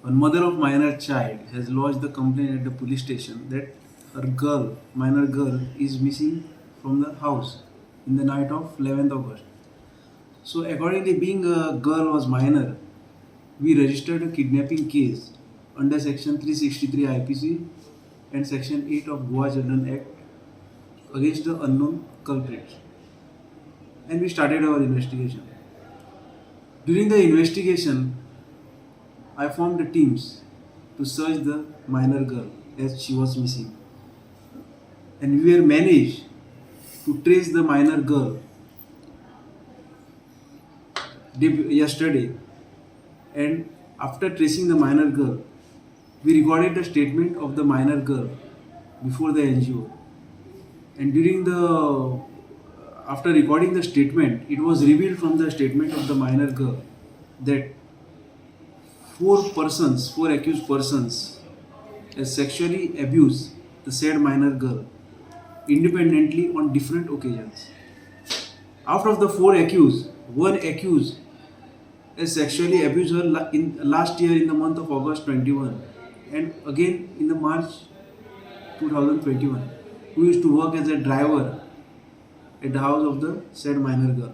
A mother of minor child has lodged the complaint at the police station that her girl, minor girl, is missing from the house in the night of 11th August. So accordingly, being a girl was minor, we registered a kidnapping case under section 363 IPC and section 8 of Goa Children Act against the unknown culprits. And we started our investigation. During the investigation, I formed the teams to search the minor girl as she was missing. And we were managed to trace the minor girl yesterday. And after tracing the minor girl, we recorded the statement of the minor girl before the NGO. And after recording the statement, it was revealed from the statement of the minor girl that four accused persons, has sexually abused the said minor girl independently on different occasions. Out of the four accused, one accused has sexually abused her in last year in the month of August 21 and again in the March 2021, who used to work as a driver at the house of the said minor girl.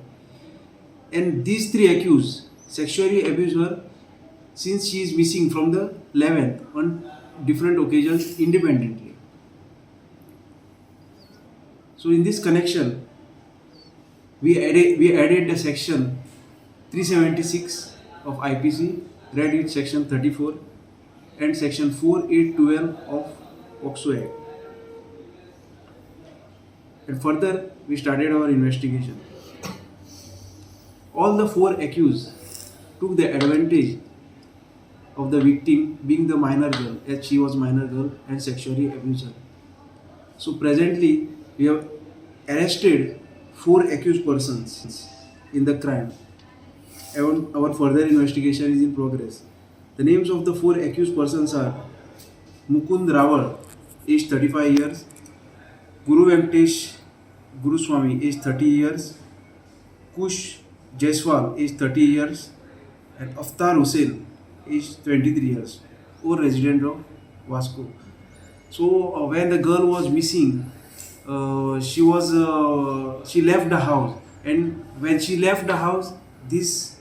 And these three accused sexually abused her since she is missing from the 11th on different occasions independently. So in this connection, we added the section 376 of IPC, read with section 34 and section 4812 of POCSO Act. And further, we started our investigation. All the four accused took the advantage of the victim being the minor girl, as she was minor girl, and sexually abused her. So presently, we have arrested four accused persons in the crime. And our further investigation is in progress. The names of the four accused persons are Mukund Rawal, age 35 years, Guru Venkatesh Guruswamy, age 30 years, Kush Jaiswal, age 30 years, and Aftar Hussain, age 23 years, all resident of Vasco. So when the girl was missing, she left the house, and when she left the house, these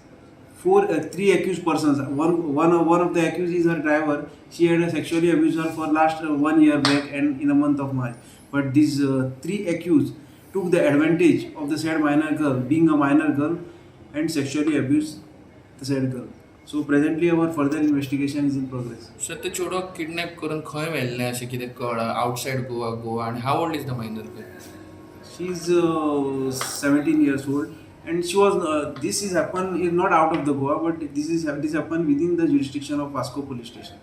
three accused persons, one of the accused is her driver. She had sexually abused her for last 1 year back and in the month of March. But these three accused took the advantage of the said minor girl being a minor girl and sexually abused the said girl. So presently our further investigation is in progress. So the चेडो kidnap करून खंय व्हेल्लें अशें कितें कळ्ळां outside Goa and how old is the minor girl? She is 17 years old, and she was this is not out of the Goa, but this happened within the jurisdiction of Vasco police station.